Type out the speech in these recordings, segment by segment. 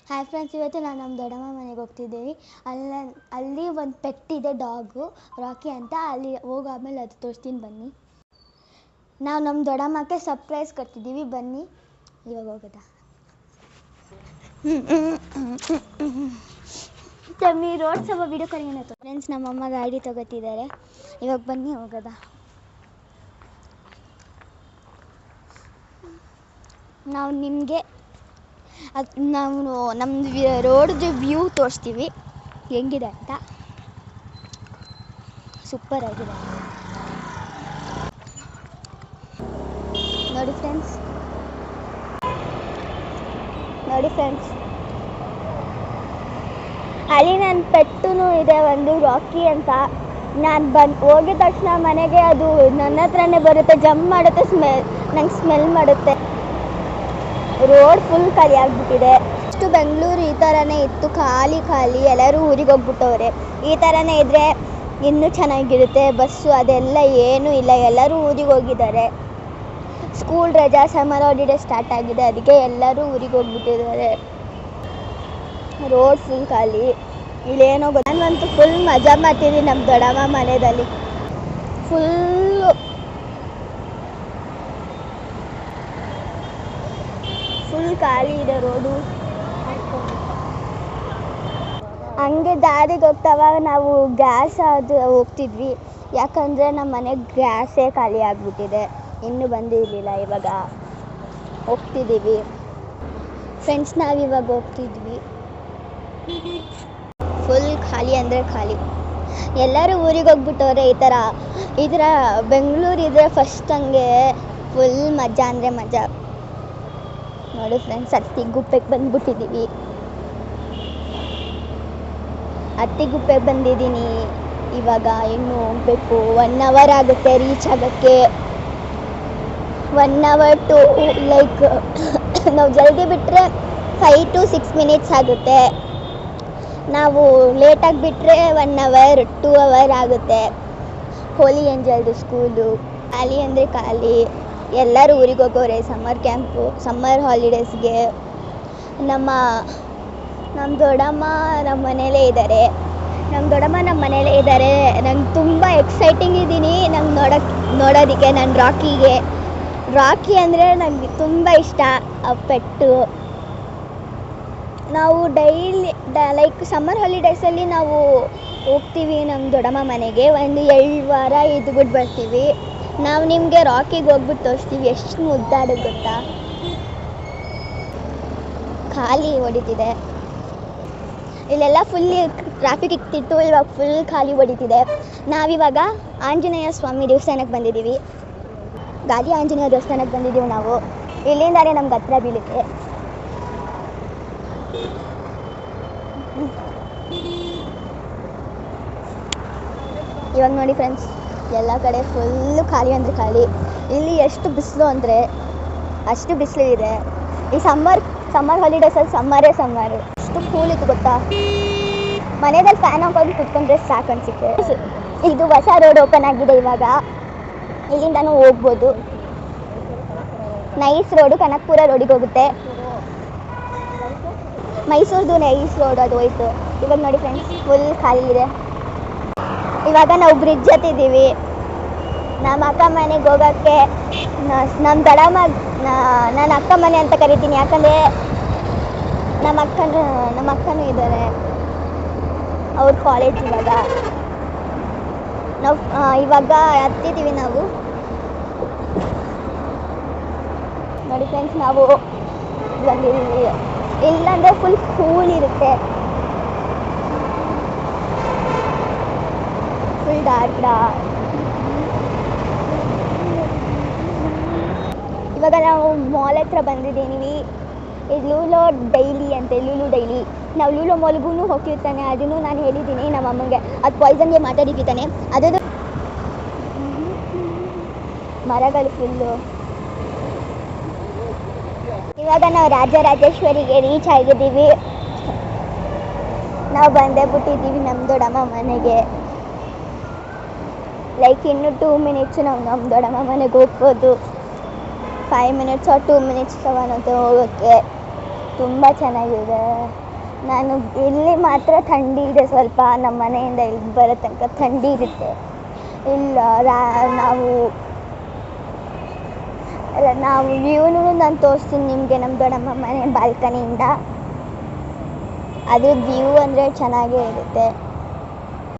Hi friends, ಇವತ್ತು ನಾನು ನಮ್ಮ ದೊಡ್ಡಮ್ಮ ಮನೆಗೆ ಹೋಗ್ತಿದ್ದೀವಿ. ಅಲ್ಲಿ ಒಂದು ಪೆಟ್ ಇದೆ, ಡಾಗು ರಾಕಿ ಅಂತ. ಅಲ್ಲಿ ಹೋಗಾದ್ಮೇಲೆ ಅದು ತೋರಿಸ್ತೀನಿ ಬನ್ನಿ. ನಾವು ನಮ್ಮ ದೊಡ್ಡಮ್ಮಕ್ಕೆ ಸರ್ಪ್ರೈಸ್ ಕೊಡ್ತಿದ್ದೀವಿ, ಬನ್ನಿ ಇವಾಗ ಹೋಗೋದಾ. ತಮ್ಮಿ ರೋಡ್ ಸ್ವಲ್ಪ ವಿಡಿಯೋ ಕರೆಯೋಣ. ಫ್ರೆಂಡ್ಸ್, ನಮ್ಮಮ್ಮ ಗಾಡಿ ತಗೋತಿದ್ದಾರೆ, ಇವಾಗ ಬನ್ನಿ ಹೋಗೋದಾ. ನಾವು ನಿಮಗೆ ನಾವು ನಮ್ಮದು ರೋಡ್ದು ವ್ಯೂ ತೋರಿಸ್ತೀವಿ ಹೆಂಗಿದೆ ಅಂತ. ಸೂಪರ್ ಆಗಿದೆ ನೋಡಿ ಫ್ರೆಂಡ್ಸ್. ಅಲ್ಲಿ ನನ್ನ ಪೆಟ್ಟೂ ಇದೆ, ಒಂದು ರಾಕಿ ಅಂತ. ನಾನು ಹೋಗಿದ ತಕ್ಷಣ ಮನೆಗೆ ಅದು ನನ್ನ ಹತ್ರನೇ ಬರುತ್ತೆ, ಜಂಪ್ ಮಾಡುತ್ತೆ, ನಂಗೆ ಸ್ಮೆಲ್ ಮಾಡುತ್ತೆ. ರೋಡ್ ಫುಲ್ ಖಾಲಿ ಆಗಿಬಿಟ್ಟಿದೆ. ಇಷ್ಟು ಬೆಂಗಳೂರು ಈ ಥರನೇ ಇತ್ತು, ಖಾಲಿ ಎಲ್ಲರೂ ಊರಿಗೆ ಹೋಗ್ಬಿಟ್ಟವ್ರೆ. ಈ ಥರನೇ ಇದ್ದರೆ ಇನ್ನೂ ಚೆನ್ನಾಗಿರುತ್ತೆ. ಬಸ್ಸು ಅದೆಲ್ಲ ಏನೂ ಇಲ್ಲ, ಎಲ್ಲರೂ ಊರಿಗೆ ಹೋಗಿದ್ದಾರೆ. ಸ್ಕೂಲ್ ರಜಾ, ಸಮ್ಮರ್ ಹಾಲಿಡೇ ಸ್ಟಾರ್ಟ್ ಆಗಿದೆ, ಅದಕ್ಕೆ ಎಲ್ಲರೂ ಊರಿಗೆ ಹೋಗ್ಬಿಟ್ಟಿದ್ದಾರೆ. ರೋಡ್ ಫುಲ್ ಖಾಲಿ. ಇಲ್ಲೇನೋ ನಾನಂತೂ ಫುಲ್ ಮಜಾ ಮಾಡ್ತಿದ್ದೀನಿ ನಮ್ಮ ದೊಡ್ಡಮ್ಮ ಮನೆಯಲ್ಲಿ. ಫುಲ್ ಖಾಲಿ ಇದೆ ರೋಡು. ಹಂಗೆ ದಾರಿಗೆ ಹೋಗ್ತಾವಾಗ ನಾವು ಗ್ಯಾಸ್ ಅದು ಹೋಗ್ತಿದ್ವಿ, ಯಾಕಂದರೆ ನಮ್ಮ ಮನೆಗೆ ಗ್ಯಾಸೇ ಖಾಲಿ ಆಗಿಬಿಟ್ಟಿದೆ, ಇನ್ನೂ ಬಂದಿರಲಿಲ್ಲ. ಇವಾಗ ಹೋಗ್ತಿದ್ದೀವಿ ಫ್ರೆಂಡ್ಸ್, ನಾವಿವಾಗ ಹೋಗ್ತಿದ್ವಿ. ಫುಲ್ ಖಾಲಿ ಅಂದರೆ ಖಾಲಿ, ಎಲ್ಲರೂ ಊರಿಗೆ ಹೋಗ್ಬಿಟ್ಟವ್ರೆ. ಈ ಥರ ಬೆಂಗಳೂರು ಇದ್ರೆ ಫಸ್ಟ್ ಹಂಗೆ ಫುಲ್ ಮಜಾ ಅಂದರೆ ಮಜಾ. ನೋಡಿ ಫ್ರೆಂಡ್ಸ್, ಅತ್ತಿಗುಪ್ಪೆಗೆ ಬಂದ್ಬಿಟ್ಟಿದ್ದೀವಿ. ಅತ್ತಿಗುಪ್ಪೆಗೆ ಬಂದಿದ್ದೀನಿ. ಇವಾಗ ಇನ್ನೂ ಹೋಗ್ಬೇಕು, 1 hour ಆಗುತ್ತೆ ರೀಚ್ ಆಗೋಕ್ಕೆ. 1 hour ಟು ಲೈಕ್ ನಾವು ಜಲ್ದಿ ಬಿಟ್ಟರೆ 5 to 6 minutes ಆಗುತ್ತೆ. ನಾವು ಲೇಟಾಗಿ ಬಿಟ್ಟರೆ 1 hour 2 hour ಆಗುತ್ತೆ. ಹೋಲಿ ಏಂಜಲ್ದು ಸ್ಕೂಲು ಖಾಲಿ ಅಂದರೆ ಖಾಲಿ, ಎಲ್ಲರೂ ಊರಿಗೆ ಹೋಗೋರೆ ಸಮ್ಮರ್ ಹಾಲಿಡೇಸ್ಗೆ. ನಮ್ಮ ದೊಡ್ಡಮ್ಮ ನಮ್ಮ ಮನೇಲೇ ಇದ್ದಾರೆ. ನಂಗೆ ತುಂಬ ಎಕ್ಸೈಟಿಂಗ್ ಇದ್ದೀನಿ ನಂಗೆ ನೋಡೋದಕ್ಕೆ. ನನ್ನ ರಾಕಿ ಅಂದರೆ ನನಗೆ ತುಂಬ ಇಷ್ಟ, ಆ ಪೆಟ್ಟು. ನಾವು ಡೈಲಿ ಲೈಕ್ ಸಮ್ಮರ್ ಹಾಲಿಡೇಸಲ್ಲಿ ನಾವು ಹೋಗ್ತೀವಿ ನಮ್ಮ ದೊಡ್ಡಮ್ಮ ಮನೆಗೆ. ಒಂದು 2 ವಾರ ಇದ್ಬಿಟ್ಟು ಬರ್ತೀವಿ. ನಾವು ನಿಮಗೆ ರಾಕಿಗೆ ಹೋಗ್ಬಿಟ್ಟು ತೋರಿಸ್ತೀವಿ ಎಷ್ಟು ಮುದ್ದಾಡೋದು ಗೊತ್ತಾ. ಖಾಲಿ ಹೊಡಿತಿದೆ, ಇಲ್ಲೆಲ್ಲ ಫುಲ್ ಟ್ರಾಫಿಕ್ ಇಕ್ತಿತ್ತು, ಇವಾಗ ಫುಲ್ ಖಾಲಿ ಹೊಡಿತಿದೆ. ನಾವಿವಾಗ ಆಂಜನೇಯ ಸ್ವಾಮಿ ದೇವಸ್ಥಾನಕ್ಕೆ ಬಂದಿದ್ದೀವಿ. ಗಾದಿ ಆಂಜನೇಯ ದೇವಸ್ಥಾನಕ್ಕೆ ಬಂದಿದ್ದೀವಿ ನಾವು. ಇಲ್ಲಿಂದಾನೆ ನಮ್ಗೆ ಹತ್ರ ಬೀಳುತ್ತೆ. ಇವಾಗ ನೋಡಿ ಫ್ರೆಂಡ್ಸ್, ಎಲ್ಲ ಕಡೆ ಫುಲ್ಲು ಖಾಲಿ ಅಂದರೆ ಖಾಲಿ. ಇಲ್ಲಿ ಎಷ್ಟು ಬಿಸಿಲು ಅಂದರೆ ಅಷ್ಟು ಬಿಸಿಲು ಇದೆ. ಈ ಸಮ್ಮರ್ ಹಾಲಿಡೇಸಲ್ಲಿ ಸಮ್ಮರು ಎಷ್ಟು ಕೂಲ್ ಇತ್ತು ಗೊತ್ತಾ. ಮನೆಯಲ್ಲಿ ಫ್ಯಾನ್ ಹಾಕೊಂಡು ಕುತ್ಕೊಂಡ್ರೆ ಸಾಕು ಅನಿಸುತ್ತೆ. ಇದು ಹೊಸ ರೋಡ್ ಓಪನ್ ಆಗಿದೆ, ಇವಾಗ ಇಲ್ಲಿಂದನೂ ಹೋಗ್ಬೋದು. ನೈಸ್ ರೋಡು ಕನಕಪುರ ರೋಡಿಗೆ ಹೋಗುತ್ತೆ. ಮೈಸೂರ್ದು ನೈಸ್ ರೋಡ್ ಅದು ಹೋಯ್ತು. ಇವಾಗ ನೋಡಿ ಫ್ರೆಂಡ್ಸ್, ಫುಲ್ ಖಾಲಿ ಇದೆ. ಇವಾಗ ನಾವು ಬ್ರಿಡ್ಜ್ ಹತ್ತಿದ್ದೀವಿ. ನಮ್ಮ ಅಕ್ಕ ಮನೆಗೆ ಹೋಗೋಕ್ಕೆ ನಮ್ಮ ದೊಡ್ಡಮ್ಮ, ನನ್ನ ಅಕ್ಕ ಮನೆ ಅಂತ ಕರಿತೀನಿ, ಯಾಕಂದರೆ ನಮ್ಮ ಅಕ್ಕನೂ ಇದ್ದಾರೆ. ಅವ್ರ ಕಾಲೇಜ್ ಇವಾಗ ಹತ್ತಿದ್ದೀವಿ ನಾವು. ನೋಡಿ ಫ್ರೆಂಡ್ಸ್, ನಾವು ಬಂದಿದ್ದೀವಿ. ಇಲ್ಲಾಂದರೆ ಫುಲ್ ಕೂಲ್ ಇರುತ್ತೆ, ಫುಲ್ ಡಾರ್ಕ್. ಇವಾಗ ನಾವು ಮಾಲ್ ಹತ್ರ ಬಂದಿದ್ದೀವಿ. ಇದು ಲೂಲೋ ಡೈಲಿ ಅಂತೆ, ಲೂಲು ಡೈಲಿ. ನಾವು ಲೂಲೋ ಮಾಲ್ಗೂ ಹೋಗ್ತಿರ್ತಾನೆ, ಅದನ್ನು ನಾನು ಹೇಳಿದ್ದೀನಿ ನಮ್ಮ ಅಮ್ಮಂಗೆ. ಅದು ಪಾಯ್ಸನ್ಗೆ ಮಾತಾಡಿರ್ತಾನೆ. ಅದು ಮರಗಳು ಫುಲ್ಲು. ಇವಾಗ ನಾವು ರಾಜರಾಜೇಶ್ವರಿಗೆ ರೀಚ್ ಆಗಿದ್ದೀವಿ. ನಾವು ಬಂದೇ ಬಿಟ್ಟಿದ್ದೀವಿ ನಮ್ಮ ದೊಡ್ಡಮ್ಮ ಮನೆಗೆ. ಲೈಕ್ ಇನ್ನು 2 minutes ನಾವು ನಮ್ಮ ದೊಡ್ಡಮ್ಮ ಮನೆಗೆ ಹೋಗ್ಬೋದು. 5 minutes or 2 minutes ತಗೊಳುತ್ತೆ ಹೋಗೋಕ್ಕೆ. ತುಂಬ ಚೆನ್ನಾಗಿದೆ. ನಾನು ಇಲ್ಲಿ ಮಾತ್ರ ಥಂಡಿ ಇದೆ ಸ್ವಲ್ಪ, ನಮ್ಮ ಮನೆಯಿಂದ ಇಲ್ಲಿ ಬರೋ ತನಕ ಥಂಡಿ ಇರುತ್ತೆ. ಇಲ್ಲ ನಾವು ವ್ಯೂನು ನಾನು ತೋರಿಸ್ತೀನಿ ನಿಮಗೆ, ನಮ್ಮ ದೊಡ್ಡಮ್ಮ ಮನೆ ಬಾಲ್ಕನಿಯಿಂದ. ಅದ್ರ ವ್ಯೂ ಅಂದರೆ ಚೆನ್ನಾಗೇ ಇರುತ್ತೆ.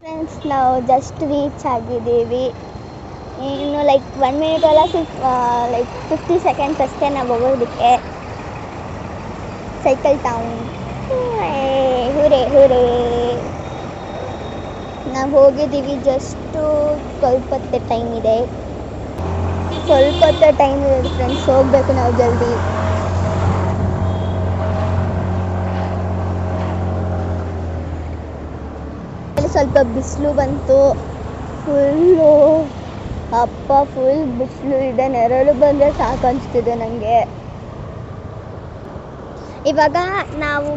ಫ್ರೆಂಡ್ಸ್, ನಾವು ಜಸ್ಟ್ ರೀಚ್ ಆಗಿದ್ದೀವಿ. ಇನ್ನು ಲೈಕ್ 1 ಮಿನಿಟ್ ಅಲ್ಲ, ಲೈಕ್ 50 ಸೆಕೆಂಡ್ಸ್ ಅಷ್ಟೇ ನಾವು ಹೋಗೋದಕ್ಕೆ. Cycle town, hooray hooray. ನಾವು ಹೋಗಿದ್ದೀವಿ, ಜಸ್ಟು ಸ್ವಲ್ಪ ಹೊತ್ತೇ ಟೈಮ್ ಇದೆ. ಸ್ವಲ್ಪ ಹೊತ್ತೇ ಟೈಮ್ ಇದೆ ಫ್ರೆಂಡ್ಸ್, ಹೋಗಬೇಕು ನಾವು ಜಲ್ದಿ. ಸ್ವಲ್ಪ ಬಿಸಿಲು ಬಂತು, ಫುಲ್ಲು ಫುಲ್ ಬಿಸಿಲು ಇದೆ. ನೆರಳು ಬಂದರೆ ಸಾಕು ಅನಿಸ್ತಿದೆ ನನಗೆ. ಇವಾಗ ನಾವು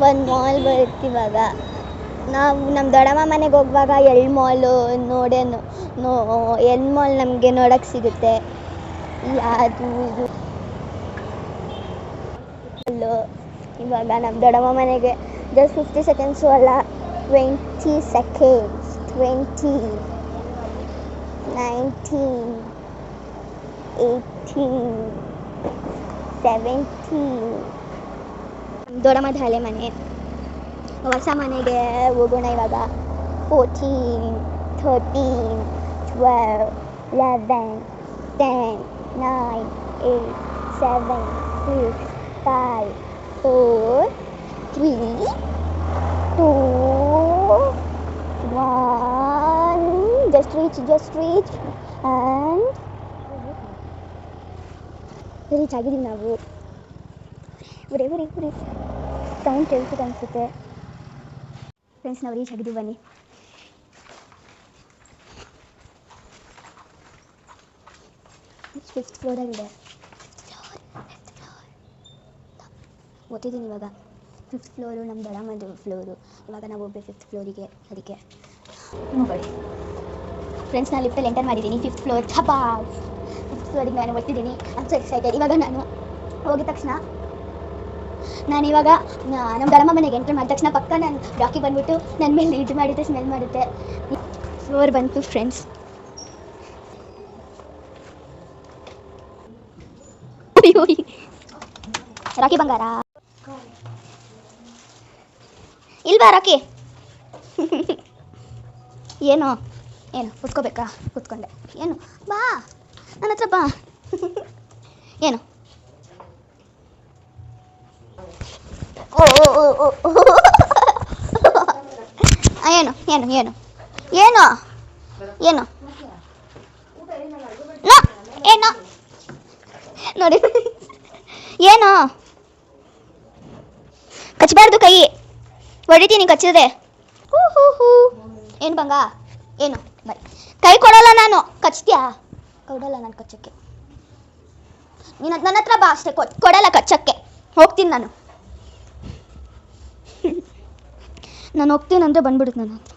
ಒಂದು ಮಾಲ್ ಬರುತ್ತೆ. ಇವಾಗ ನಾವು ನಮ್ಮ ದೊಡ್ಡಮ್ಮ ಮನೆಗೆ ಹೋಗುವಾಗ ಎಲ್ ಮಾಲು ಎಲ್ ಮಾಲ್ ನಮಗೆ ನೋಡೋಕ್ಕೆ ಸಿಗುತ್ತೆ. ಅದು ಇದು ಇವಾಗ ನಮ್ಮ ದೊಡ್ಡಮ್ಮ ಮನೆಗೆ ಜಸ್ಟ್ 50 ಸೆಕೆಂಡ್ಸು ಅಲ್ಲ, 20 ಸೆಕೆಂಡ್ಸ್. 20, 19, 18, 17. ದೊಡ್ಡಮ್ಮದ ಹಳೆ ಮನೆ, ಹೊಸ ಮನೆಗೆ ಹೋಗೋಣ ಇವಾಗ. 14, 13, 12, 11, 10, 9, 8, 7, 6, 5, 4, 3, 2, 1. Just reach and ರೀಚ್ ಆಗಿದ್ದೀವಿ ನಾವು. ಬರೀ ಸೌಂಡ್ ಕೇಳಿಸುತ್ತೆ ಅನಿಸುತ್ತೆ. ಫ್ರೆಂಡ್ಸ್, ನಾವು ರೀಚ್ ಆಗಿದ್ದೀವಿ, ಬನ್ನಿ. ಫಿಫ್ತ್ ಫ್ಲೋರಾಗಿದೆ. ಓದ್ತಿದ್ದೀನಿ ಇವಾಗ. 5th ಫ್ಲೋರು ನಮ್ಮ ದೊಡ್ಡಮ್ಮದು ಫ್ಲೋರು. ಇವಾಗ ನಾವು ಹೋಗ್ಬೇಕು 5th ಫ್ಲೋರಿಗೆ. ಅದಕ್ಕೆ ನೋಡಿ ಫ್ರೆಂಡ್ಸ್, ನಾನು ಲಿಫ್ಟಲ್ಲಿ ಎಂಟರ್ ಮಾಡಿದ್ದೀನಿ. 5th floor. 5th ಫ್ಲೋರಿಗೆ ನಾನು ಓದ್ತಿದ್ದೀನಿ. I so excited. ಇವಾಗ ನಾನು ಹೋಗಿದ ತಕ್ಷಣ ನಾನಿವಾಗ ನಮ್ಮ ದೊಡ್ಡಮ್ಮ ಮನೆಗೆ ಎಂಟರ್ ಮಾಡಿದ ತಕ್ಷಣ ಪಕ್ಕ ನಾನು ರಾಕಿ ಬಂದ್ಬಿಟ್ಟು ನನ್ನ ಮೇಲೆ ಇದು ಮಾಡುತ್ತೆ, ಸ್ಮೆಲ್ ಮಾಡುತ್ತೆ. ಫ್ಲೋರ್ ಬಂತು ಫ್ರೆಂಡ್ಸ್. ರಾಕಿ ಬಂಗಾರ ಇಲ್ವಾ ರಾಕಿ? ಏನು ಕೂತ್ಕೋಬೇಕಾ? ಕೂತ್ಕೊಂಡೆ. ಏನು ಬಾ ನನ್ನ ಹತ್ರ ಬಾ. ಏನು ಏನು ಏನು ಏನು ಏನು ಏನು ನೋಡಿ, ಏನು ಕಚ್ಚಬಾರ್ದು, ಕೈ ಹೊಡಿತೀನಿ ಕಚ್ಚಿದ್ರೆ. ಏನು ಬಂಗ? ಏನು ಬೈ, ಕೈ ಕೊಡಲ್ಲ ನಾನು. ಕಚ್ತೀಯಾ? ಕೊಡಲ್ಲ ನಾನು ಕಚ್ಚಕ್ಕೆ. ನೀನು ನನ್ನ ಹತ್ರ ಬಾ ಅಷ್ಟೇ, ಕೊಡಲ್ಲ ಕಚ್ಚಕ್ಕೆ. ಹೋಗ್ತೀನಿ ನಾನು ಹೋಗ್ತೀನಿ ಅಂದರೆ ಬಂದ್ಬಿಡುತ್ತೆ ನನ್ನ ಹತ್ರ.